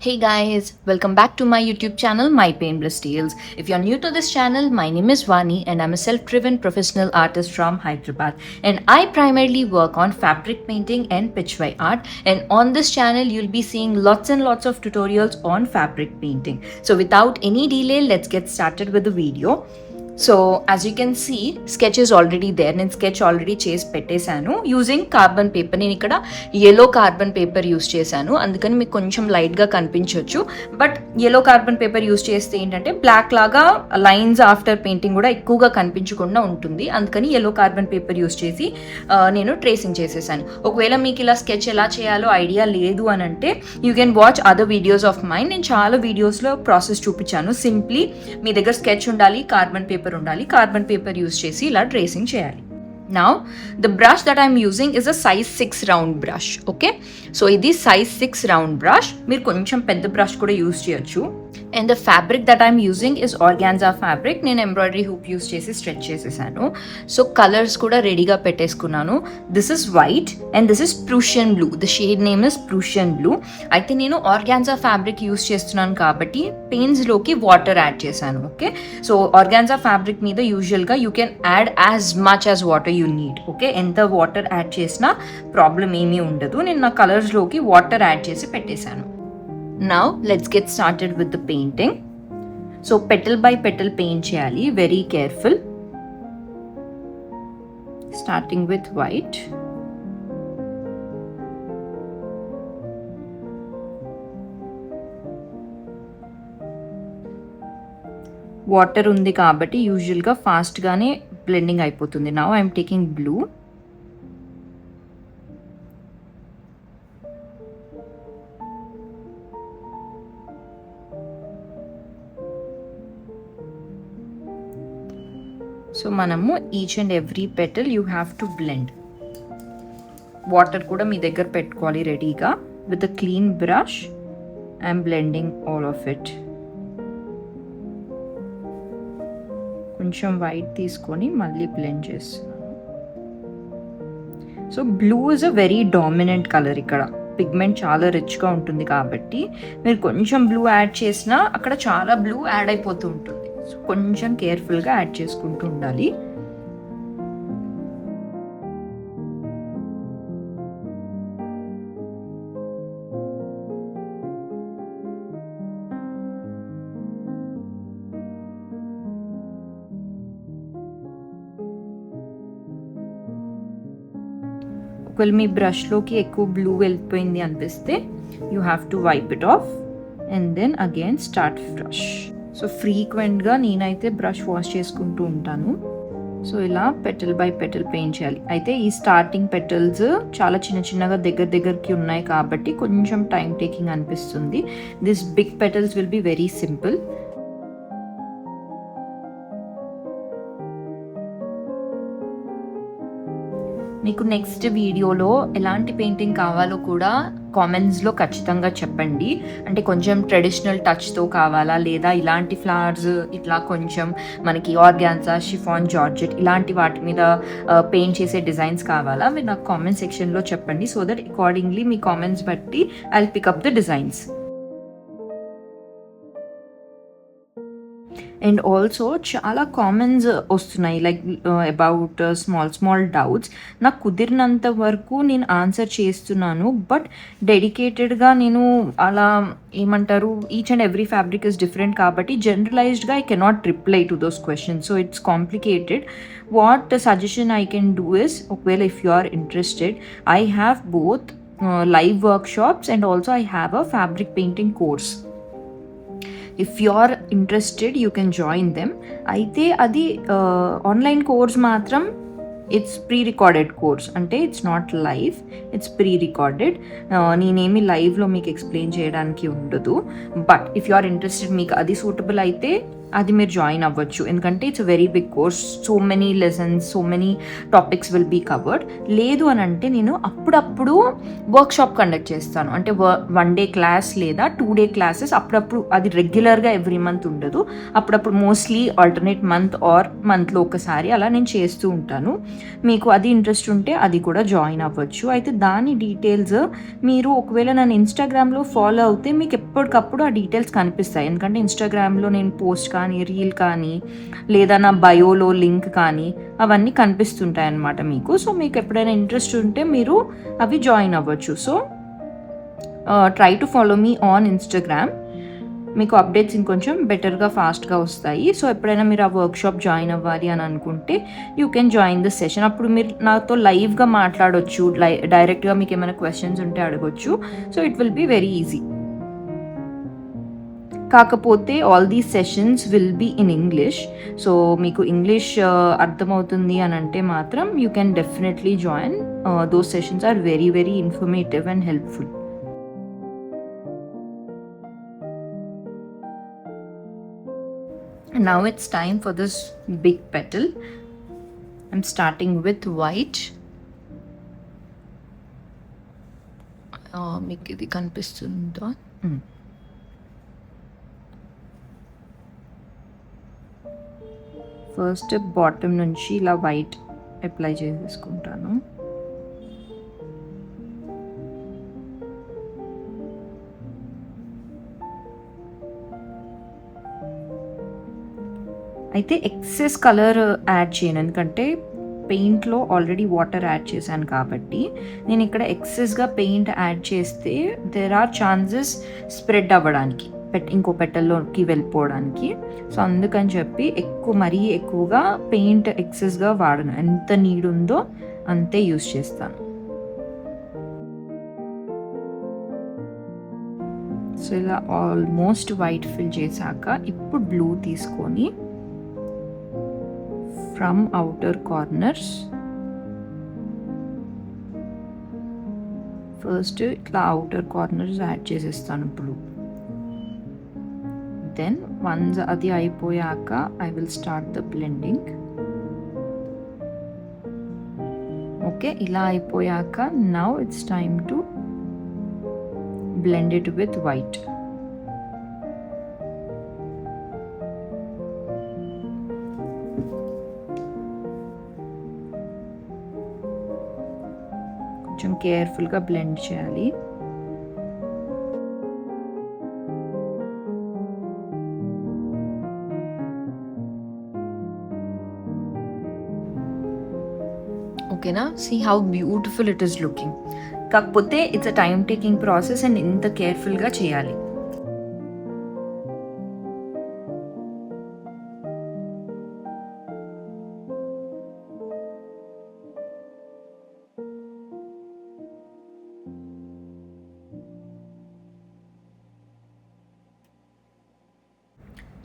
Hey guys, welcome back to my YouTube channel, My Painless Tales. If you're new to this channel, my name is Vani and I'm a self-driven professional artist from Hyderabad. And I primarily work on fabric painting and pitchway art. And on this channel, you'll be seeing lots and lots of tutorials on fabric painting. So without any delay, let's get started with the video. So as you can see sketch is already there. నేను sketch already చేసి పెట్టేశాను using carbon paper. నేను ఇక్కడ yellow carbon paper use చేశాను, అందుకని మీకు కొంచెం లైట్గా కనిపించవచ్చు. But yellow carbon paper use చేస్తే ఏంటంటే బ్లాక్ లాగా లైన్స్ ఆఫ్టర్ పెయింటింగ్ కూడా ఎక్కువగా కనిపించకుండా ఉంటుంది. అందుకని ఎల్లో కార్బన్ పేపర్ యూస్ చేసి నేను ట్రేసింగ్ చేసేసాను. ఒకవేళ మీకు ఇలా స్కెచ్ ఎలా చేయాలో ఐడియా లేదు అని అంటే you can watch other videos of mine. నేను చాలా వీడియోస్లో ప్రాసెస్ చూపించాను. సింప్లీ మీ దగ్గర స్కెచ్ ఉండాలి, కార్బన్ పేపర్ ఉండాలి, కార్బన్ పేపర్ యూస్ చేసి ఇలా ట్రేసింగ్ చేయాలి. Now the brush that I'm using is a size 6 round brush. Okay, so ఇది size 6 round brush. మీరు కొంచెం పెద్ద బ్రష్ కూడా యూస్ చేయొచ్చు. And the fabric that I'm using is organza fabric. నేను ఎంబ్రాయిడరీ హూప్ యూస్ చేసి stretch చేసేసాను. So colours కూడా రెడీగా పెట్టేసుకున్నాను. This is white and this is Prussian blue. The shade name is Prussian blue. అయితే నేను ఆర్గాన్జా ఫ్యాబ్రిక్ యూస్ చేస్తున్నాను కాబట్టి పెయిన్స్లోకి వాటర్ యాడ్ చేశాను. ఓకే, సో ఆర్గాన్జా ఫ్యాబ్రిక్ మీద యూజువల్గా you can add as much as water you need. Okay, ఎంత water add చేసినా ప్రాబ్లం ఏమీ ఉండదు. నేను నా కలర్స్లోకి వాటర్ యాడ్ చేసి పెట్టేశాను. Now let's get started with the painting. So petal by petal paint cheyali, very careful. Starting with white. Water undi kabatti usual ga fast gaane blending అయిపోతుంది. Now I am taking blue. So మనము each and every petal you have to blend. Water కూడా మీ దగ్గర పెట్టుకోవాలి రెడీగా. With a clean brush I'm blending all of it. కొంచెం white తీసుకొని మళ్ళీ బ్లెండ్ చేస్తున్నాను. So blue is a very dominant colour. ఇక్కడ పిగ్మెంట్ చాలా రిచ్గా ఉంటుంది కాబట్టి మీరు కొంచెం బ్లూ యాడ్ చేసినా అక్కడ చాలా బ్లూ యాడ్ అయిపోతూ ఉంటుంది. కొంచెం కేర్ఫుల్గా యాడ్ చేసుకుంటూ ఉండాలి. ఒకవేళ మీ బ్రష్లోకి ఎక్కువ బ్లూ వెళ్ళిపోయింది అనిపిస్తే you have to wipe it off and then again start fresh. So ఫ్రీక్వెంట్గా నేనైతే బ్రష్ వాష్ చేసుకుంటూ ఉంటాను. సో ఇలా పెటల్ బై పెటల్ పెయింట్ చేయాలి. అయితే ఈ స్టార్టింగ్ పెటల్స్ చాలా చిన్న చిన్నగా దగ్గరికి ఉన్నాయి కాబట్టి కొంచెం టైం టేకింగ్ అనిపిస్తుంది. This big petals will be very simple. మీకు నెక్స్ట్ వీడియోలో ఎలాంటి పెయింటింగ్ కావాలో కూడా కామెంట్స్లో ఖచ్చితంగా చెప్పండి. అంటే కొంచెం ట్రెడిషనల్ టచ్తో కావాలా, లేదా ఇలాంటి ఫ్లవర్స్ ఇట్లా కొంచెం మనకి ఆర్గాన్జా, షిఫాన్, జార్జెట్ ఇలాంటి వాటి మీద పెయింట్ చేసే డిజైన్స్ కావాలా, మీరు నాకు కామెంట్ సెక్షన్లో చెప్పండి. సో దట్ అకార్డింగ్లీ మీ కామెంట్స్ బట్టి I will pick up the designs. And also చాలా కామెంట్స్ వస్తున్నాయి లైక్ అబౌట్ స్మాల్ డౌట్స్. నాకు కుదిరినంత వరకు నేను ఆన్సర్ చేస్తున్నాను. బట్ డెడికేటెడ్గా నేను అలా ఏమంటారు, each and every fabric is different కాబట్టి జనరలైజ్డ్గా I cannot reply to those questions. So it's complicated. What suggestion I can do is, ఒకవేళ if you are interested, I have both live workshops and also I have a fabric painting course. If you are interested you can join them. అయితే అది online course మాత్రం it's pre recorded course, అంటే it's not live, it's pre recorded. నేనేమి లైవ్లో మీకు explain చేయడానికి ఉండదు. But if you are interested, మీకు అది సూటబుల్ అయితే అది మీరు జాయిన్ అవ్వచ్చు. ఎందుకంటే it's very big course, so many lessons, so many topics will be covered. లేదు అని అంటే నేను అప్పుడప్పుడు వర్క్షాప్ కండక్ట్ చేస్తాను. అంటే 1 డే క్లాస్ లేదా 2 డే క్లాసెస్ అప్పుడప్పుడు, అది రెగ్యులర్గా ఎవ్రీ మంత్ ఉండదు. అప్పుడప్పుడు మోస్ట్లీ ఆల్టర్నేట్ మంత్ ఆర్ మంత్లో ఒకసారి అలా నేను చేస్తూ ఉంటాను. మీకు అది ఇంట్రెస్ట్ ఉంటే అది కూడా జాయిన్ అవ్వచ్చు. అయితే దాని డీటెయిల్స్ మీరు ఒకవేళ నన్ను ఇన్స్టాగ్రామ్లో ఫాలో అవుతే మీకు ఎప్పటికప్పుడు ఆ డీటెయిల్స్ కనిపిస్తాయి. ఎందుకంటే ఇన్స్టాగ్రామ్లో నేను పోస్ట్ కానీ, రీల్ కానీ, లేదా నా బయోలో లింక్ కానీ అవన్నీ కనిపిస్తుంటాయి అన్నమాట మీకు. సో మీకు ఎప్పుడైనా ఇంట్రెస్ట్ ఉంటే మీరు అవి జాయిన్ అవ్వచ్చు. So try to follow me on Instagram. మీకు అప్డేట్స్ ఇంకొంచెం బెటర్గా ఫాస్ట్గా వస్తాయి. సో ఎప్పుడైనా మీరు ఆ వర్క్షాప్ జాయిన్ అవ్వాలి అని అనుకుంటే you can join this session. అప్పుడు మీరు నాతో లైవ్గా మాట్లాడవచ్చు, డైరెక్ట్గా మీకు ఏమైనా క్వశ్చన్స్ ఉంటే అడగొచ్చు. So it will be very easy. కాకపోతే all these sessions will be in English. So మీకు ఇంగ్లీష్ అర్థమవుతుంది అని అంటే మాత్రం you can definitely join. Those sessions are very very informative and helpful. Now it's time for this big petal. I'm starting with white. మీకు ఇది కనిపిస్తుందా? First bottom నుంచి ఇలా వైట్ అప్లై చేసేసుకుంటాను. అయితే ఎక్సెస్ కలర్ యాడ్ చేయను, ఎందుకంటే పెయింట్లో ఆల్రెడీ వాటర్ యాడ్ చేశాను కాబట్టి. నేను ఇక్కడ ఎక్సెస్గా పెయింట్ యాడ్ చేస్తే దేర్ ఆర్ ఛాన్సెస్ స్ప్రెడ్ అవ్వడానికి, ఇంకో పెటల్లోకి వెళ్ళిపోవడానికి. సో అందుకని చెప్పి మరీ ఎక్కువగా పెయింట్ ఎక్సెస్గా వాడను. ఎంత నీడ్ ఉందో అంతే యూస్ చేస్తాను. సో ఇలా ఆల్మోస్ట్ వైట్ ఫిల్ చేశాక ఇప్పుడు బ్లూ తీసుకొని ఫ్రమ్ అవుటర్ కార్నర్స్ ఫస్ట్ ఇట్లా అవుటర్ కార్నర్స్ యాడ్ చేసేస్తాను బ్లూ. దెన్ వన్స్ అది అయిపోయాక I will start the blending. Okay, ఇలా అయిపోయాక now it's time to blend it with white. కొంచెం కేర్ఫుల్గా బ్లెండ్ చేయాలి. ఓకేనా? See how beautiful it is looking. కాకపోతే it's a time taking process and ఇంత కేర్ఫుల్గా చేయాలి.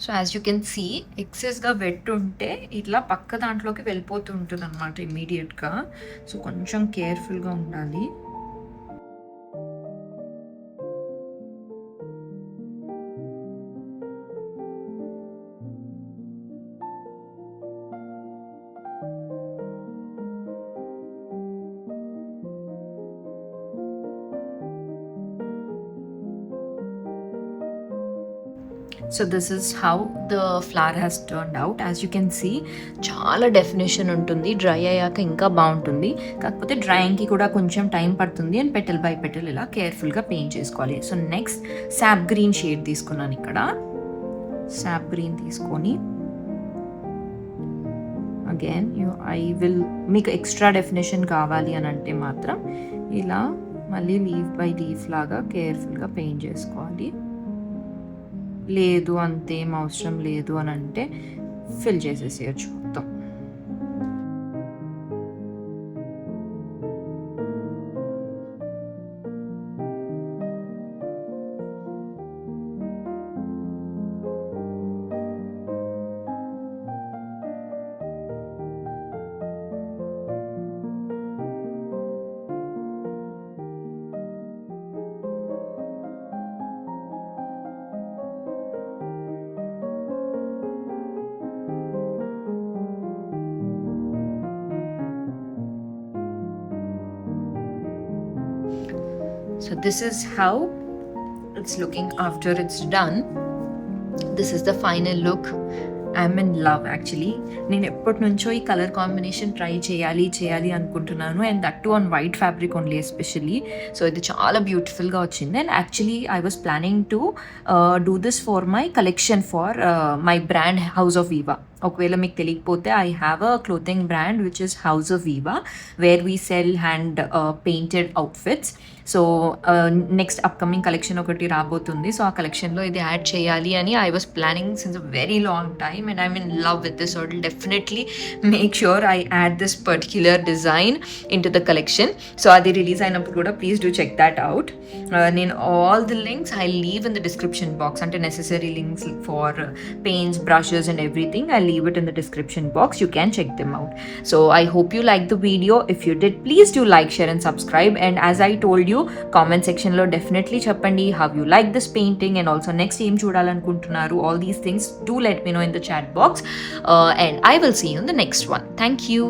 So as you can see ఎక్సెస్గా వెట్ ఉంటే ఇట్లా పక్క దాంట్లోకి వెళ్ళిపోతూ ఉంటుంది అనమాట ఇమీడియట్గా. సో కొంచెం కేర్ఫుల్గా ఉండాలి. So this is how the flower has turned out. As you can see చాలా డెఫినేషన్ ఉంటుంది. డ్రై అయ్యాక ఇంకా బాగుంటుంది. కాకపోతే డ్రైయింగ్కి కూడా కొంచెం టైం పడుతుంది అండ్ పెటల్ బై పెటల్ ఇలా కేర్ఫుల్గా పెయింట్ చేసుకోవాలి. సో నెక్స్ట్ సాప్ గ్రీన్ షేడ్ తీసుకున్నాను. ఇక్కడ సాప్ గ్రీన్ తీసుకొని అగైన్ మీకు ఎక్స్ట్రా డెఫినేషన్ కావాలి అని అంటే మాత్రం ఇలా మళ్ళీ లీఫ్ బై లీఫ్ లాగా కేర్ఫుల్గా పెయింట్ చేసుకోవాలి. లేదు అంతేం అవసరం లేదు అని అంటే ఫిల్ చేసేసేయచ్చు మొత్తం. So this is how it's looking after it's done. This is the final look. I'm in love actually. నేను ఎప్పటి నుంచో ఈ కలర్ కాంబినేషన్ ట్రై చేయాలి అనుకుంటున్నాను, and that too on white fabric only especially. So ఇది చాలా బ్యూటిఫుల్గా వచ్చింది. And actually I was planning to do this for my collection for my brand House of Viva. ఒకవేళ మీకు తెలియకపోతే I have a clothing brand which is House of Viva, where we sell hand painted outfits. So next upcoming collection ఒకటి రాబోతుంది. So ఆ కలెక్షన్లో ఇది add చేయాలి అని I was planning since a very long time, and I'm in love with this. So I will definitely make sure I add this particular design into the collection. So అది release అయినప్పుడు కూడా please do check that out. నేను all the links I leave in the description box, అంటే necessary links for paints, brushes and everything. I'll leave it in the description box. You can check them out. So I hope you liked the video. If you did, please do like, share and subscribe. And as I told you, comment section lo definitely cheppandi how you like this painting, and also next em chudalanuntunnaru. All these things do let me know in the chat box, and I will see you in the next one. Thank you.